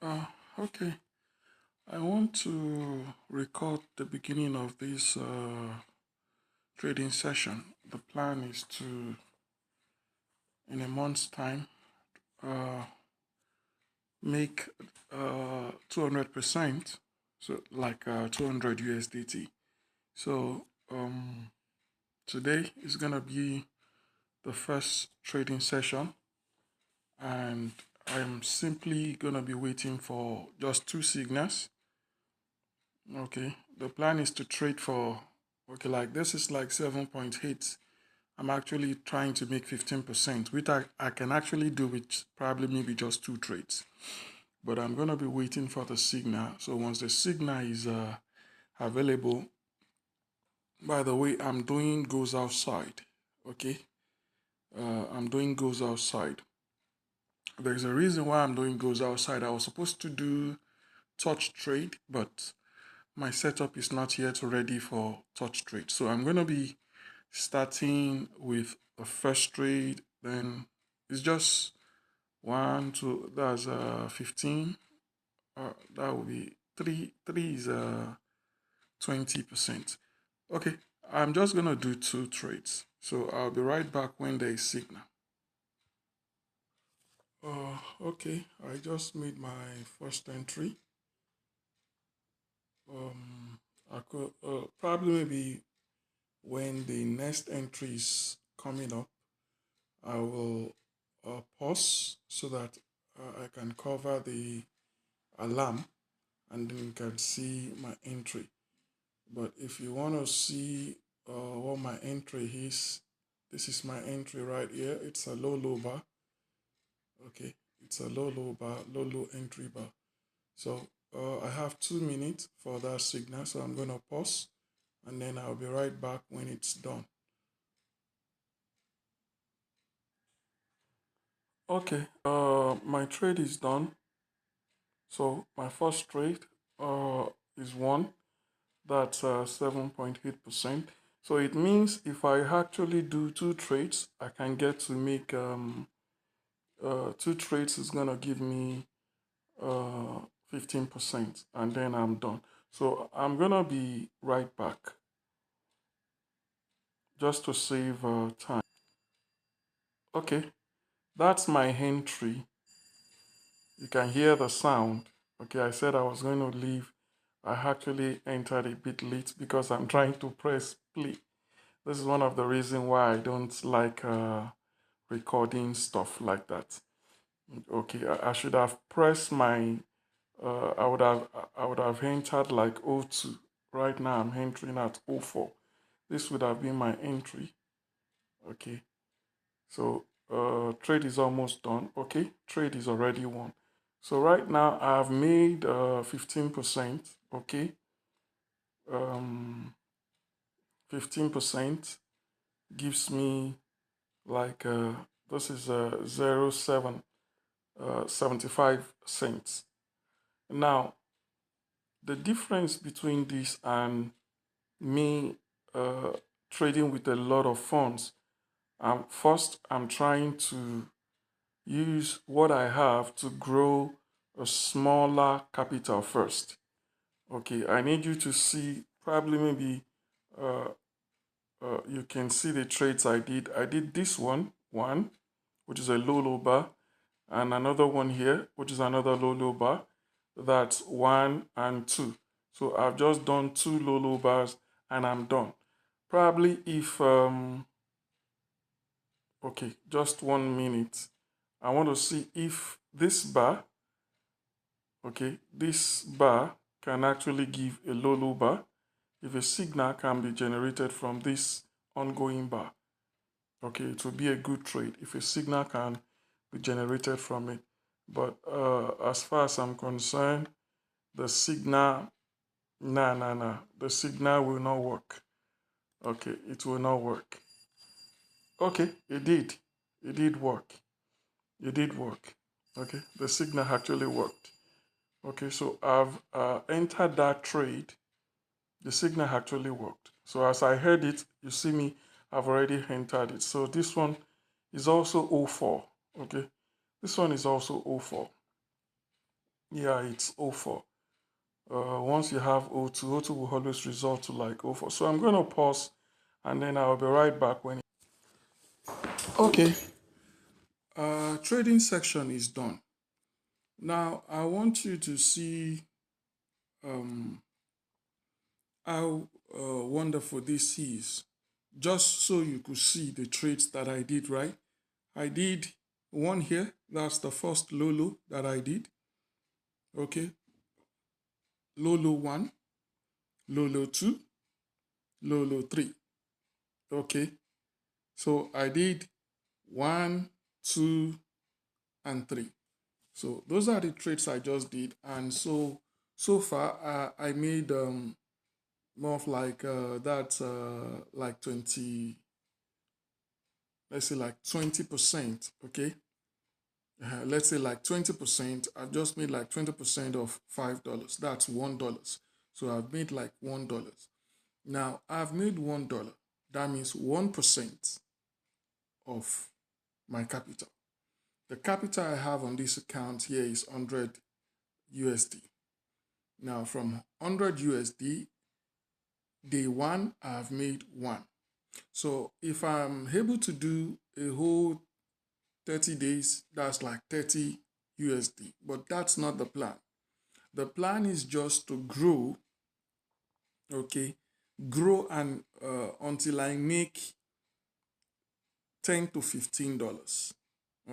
Uh, okay, I want to record the beginning of this trading session. The plan is to, in a month's time, uh, make 200%, so like 200 USDT. So today is gonna be the first trading session, and I'm simply gonna be waiting for just two signals. Okay, the plan is to trade for, okay, like this is like 7.8. I'm actually trying to make 15%, which I can actually do with probably maybe just two trades. But I'm going to be waiting for the signal. So once the signal is available, by the way, I'm doing goes outside. Okay, I'm doing goes outside. There's a reason why I'm doing goes outside. I was supposed to do touch trade, but my setup is not yet ready for touch trade. So I'm going to be starting with the first trade, then it's just one, two, that's 15. That will be three is 20%. Okay, I'm just gonna do two trades. So I'll be right back when there is signal. Okay, I just made my first entry. I could probably maybe when the next entry is coming up, I will pause so that I can cover the alarm and then you can see my entry. But if you want to see what my entry is, this is my entry right here. It's a low bar. Okay, it's a low bar, low entry bar. So I have 2 minutes for that signal, so I'm going to pause and then I'll be right back when it's done. Okay, my trade is done. So my first trade is one. That's 7.8%. So it means if I actually do two trades, I can get to make two trades is gonna give me 15%, and then I'm done. So I'm gonna be right back just to save time. Okay, that's my entry. You can hear the sound. Okay, I said I was going to leave. I actually entered a bit late because I'm trying to press play. This is one of the reasons why I don't like recording stuff like that. Okay, I should have pressed my. I would have entered like 02. Right now I'm entering at 04. This would have been my entry. Okay, so trade is almost done. Okay, trade is already won. So right now I've made 15%. Okay, 15% gives me like this is 0.75 cents. Now the difference between this and me uh, trading with a lot of funds, first I'm trying to use what I have to grow a smaller capital first. Okay, I need you to see probably maybe uh, you can see the trades I did. I did this one, which is a low bar, and another one here, which is another low bar. That's 1 and 2. So I've just done two low bars and I'm done. Probably if okay, just 1 minute. I want to see if this bar, okay, this bar can actually give a low bar, if a signal can be generated from this ongoing bar. Okay, it will be a good trade if a signal can be generated from it. But as far as I'm concerned, the signal, nah, the signal will not work. Okay, it will not work. Okay, it did work. It did work. Okay, the signal actually worked. Okay, so I've entered that trade. The signal actually worked. So as I heard it, you see me, I've already entered it. So this one is also 04. Okay, this one is also 04. Yeah, it's O4. Once you have O2, O2 will always result to like O4. So I'm going to pause and then I'll be right back when. Okay, trading section is done. Now I want you to see um, how wonderful this is. Just so you could see the trades that I did, right? I did one here. That's the first Lolo that I did. Okay. Lolo 1, Lolo 2, Lolo 3. Okay. So I did 1, 2, and 3. So those are the trades I just did. And so far I made more of like that's like 20, let's say like 20%. Okay. Let's say like 20%. I've just made like 20% of $5. That's $1. So I've made like $1. Now I've made $1. That means 1% of my capital. The capital I have on this account here is 100 USD. Now from 100 USD, day one, I've made 1. So if I'm able to do a whole 30 days, that's like 30 USD. But that's not the plan. The plan is just to grow, okay? Grow and until I make $10 to $15.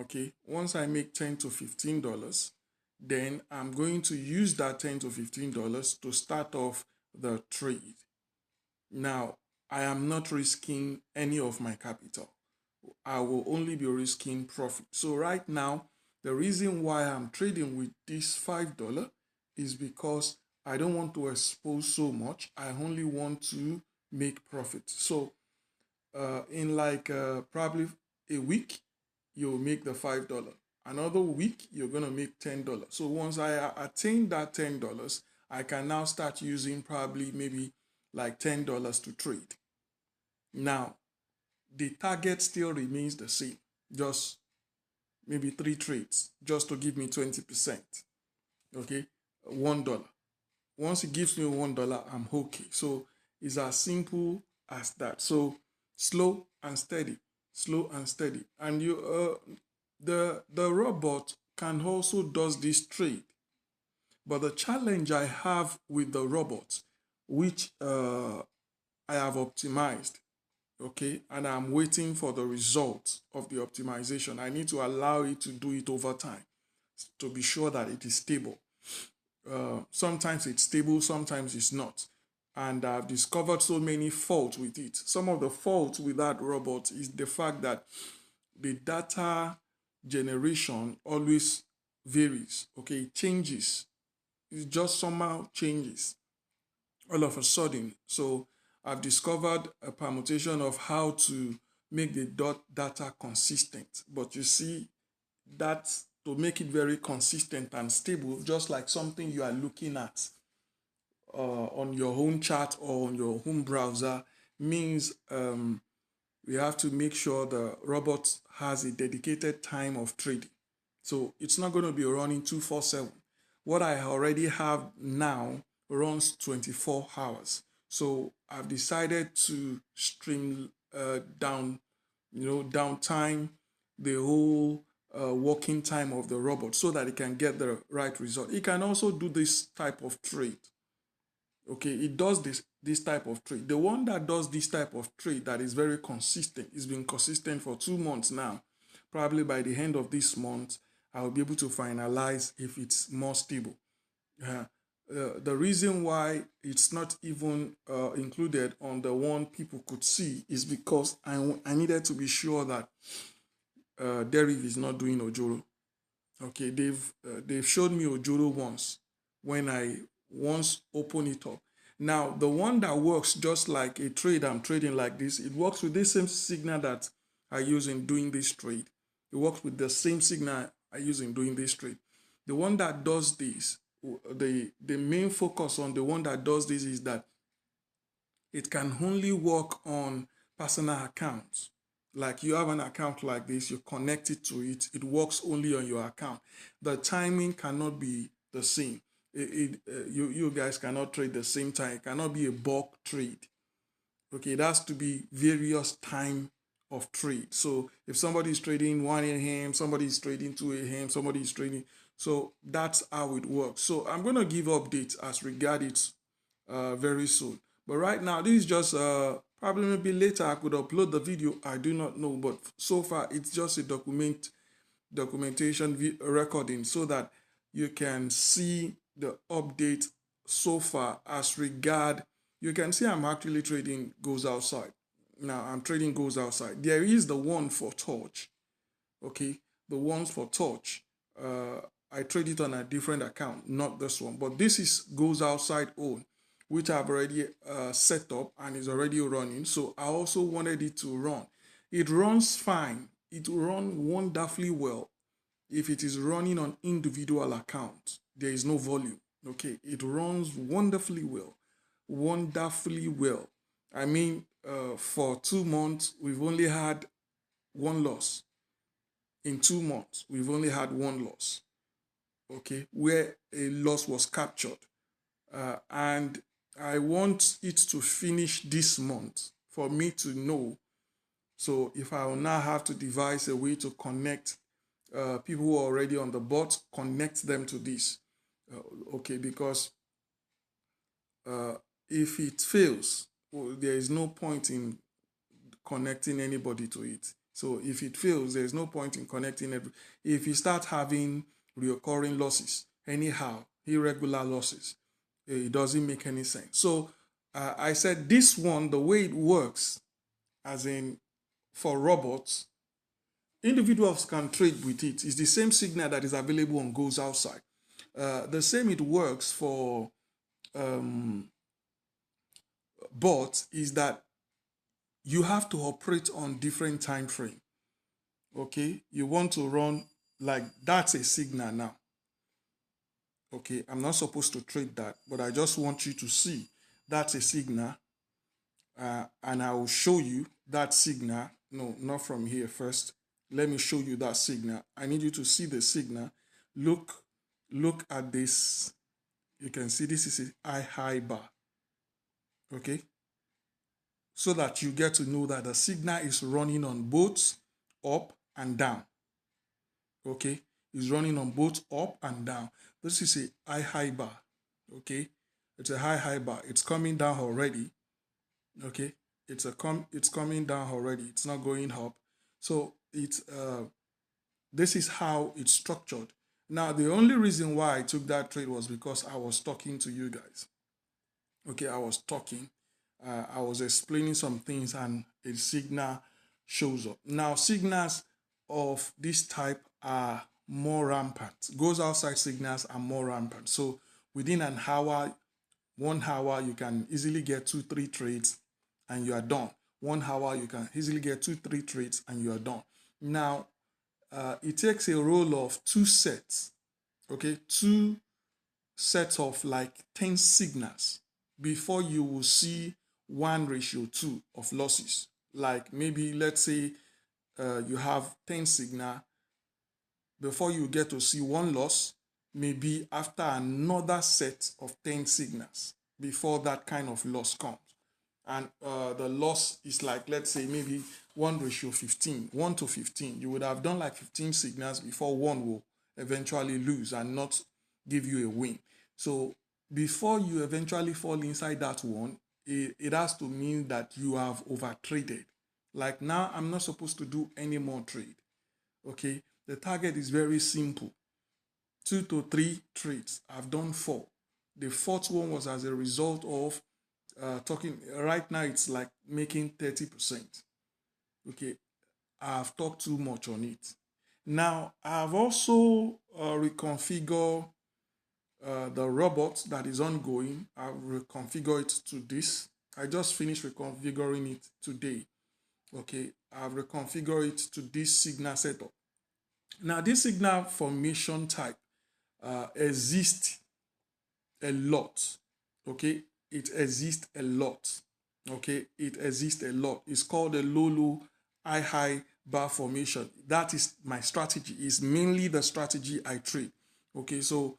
Okay, once I make $10 to $15, then I'm going to use that $10 to $15 to start off the trade. Now, I am not risking any of my capital. I will only be risking profit. So right now, the reason why I'm trading with this $5 is because I don't want to expose so much. I only want to make profit. So in like probably a week, you'll make the $5. Another week, you're going to make $10. So once I attain that $10, I can now start using probably maybe like $10 to trade. Now, the target still remains the same, just maybe 3 trades, just to give me 20%. Okay, $1. Once it gives me $1, I'm okay. So it's as simple as that. So slow and steady, slow and steady. And the robot can also does this trade. But the challenge I have with the robot, which I have optimized, okay, and I'm waiting for the results of the optimization. I need to allow it to do it over time to be sure that it is stable. Sometimes it's stable, sometimes it's not. And I've discovered so many faults with it. Some of the faults with that robot is the fact that the data generation always varies. Okay, it changes. It just somehow changes all of a sudden. So I've discovered a permutation of how to make the data consistent. But you see, that's to make it very consistent and stable, just like something you are looking at on your home chart or on your home browser, means we have to make sure the robot has a dedicated time of trading. So it's not going to be running 24/7. What I already have now runs 24 hours. So I've decided to stream down, downtime the whole working time of the robot so that it can get the right result. It can also do this type of trade. Okay, it does this type of trade. The one that does this type of trade that is very consistent, it's been consistent for 2 months now. Probably by the end of this month, I'll be able to finalize if it's more stable. The reason why it's not even included on the one people could see is because I needed to be sure that Deriv is not doing Ojoro. Okay, they've showed me Ojoro once when I once open it up. Now, the one that works just like a trade I'm trading like this, it works with the same signal that I use in doing this trade. It works with the same signal I use in doing this trade. The one that does this, the main focus on the one that does this is that it can only work on personal accounts. Like you have an account like this, you connect it to it, it works only on your account. The timing cannot be the same. You guys cannot trade the same time. It cannot be a bulk trade. Okay, it has to be various time of trade. So if somebody is trading 1 a.m., somebody is trading 2 a.m., somebody is trading. So that's how it works. So I'm going to give updates as regard it very soon. But right now, this is just probably maybe later I could upload the video. I do not know. But so far, it's just a documentation recording so that you can see the update so far as regard. You can see I'm actually trading goes outside. Now I'm trading goes outside. There is the one for torch. Okay, the ones for torch. I trade it on a different account, not this one. But this is goes outside own, which I've already set up and is already running. So I also wanted it to run. It runs fine. It runs wonderfully well if it is running on individual accounts. There is no volume. Okay, it runs wonderfully well. Wonderfully well. I mean, for 2 months, we've only had one loss. In 2 months, we've only had one loss. Okay, where a loss was captured. And I want it to finish this month for me to know. So if I will now have to devise a way to connect people who are already on the bot, connect them to this. Okay, because if it fails, well, there is no point in connecting anybody to it. So if it fails, there is no point in connecting it. If you start having recurring losses, anyhow, irregular losses, it doesn't make any sense. So I said this one, the way it works, as in for robots, individuals can trade with it. It's the same signal that is available on Goes Outside. The same it works for bots is that you have to operate on different time frame. Okay, you want to run like that's a signal now. Okay, I'm not supposed to trade that, but I just want you to see that's a signal, and I will show you that signal. No, not from here first. Let me show you that signal. I need you to see the signal. Look at this. You can see this is a high bar. Okay, so that you get to know that the signal is running on both up and down. Okay, it's running on both up and down. This is a high bar. Okay, it's a high bar. It's coming down already. Okay, it's coming down already. It's not going up. So it's this is how it's structured. Now the only reason why I took that trade was because I was talking to you guys. Okay, I was talking. I was explaining some things and a signal shows up. Now, signals of this type are more rampant. Goes outside signals are more rampant. So within an hour, 1 hour, you can easily get 2-3 trades and you are done. 1 hour, you can easily get 2-3 trades and you are done. Now, it takes a roll of 2 sets, okay, 2 sets of like 10 signals before you will see 1:2 of losses. Like maybe let's say you have 10 signal, before you get to see 1 loss, maybe after another set of 10 signals before that kind of loss comes. And the loss is like, let's say maybe 1:15, 1 to 15. You would have done like 15 signals before one will eventually lose and not give you a win. So before you eventually fall inside that one, it has to mean that you have over traded. Like now, I'm not supposed to do any more trade. Okay, the target is very simple. 2 to 3 trades. I've done 4. The 4th one was as a result of talking. Right now, it's like making 30%. Okay, I've talked too much on it. Now, I've also reconfigured the robot that is ongoing. I've reconfigured it to this. I just finished reconfiguring it today. Okay, I've reconfigured it to this signal setup. Now, this signal formation type exists a lot. Okay, it exists a lot. Okay, it exists a lot. It's called a low high bar formation. That is my strategy. It's mainly the strategy I trade. Okay, so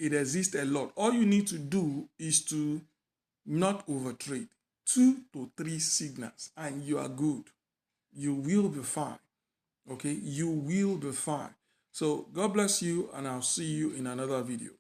It exists a lot. All you need to do is to not overtrade. 2 to 3 signals and you are good. You will be fine. Okay, you will be fine. So God bless you, and I'll see you in another video.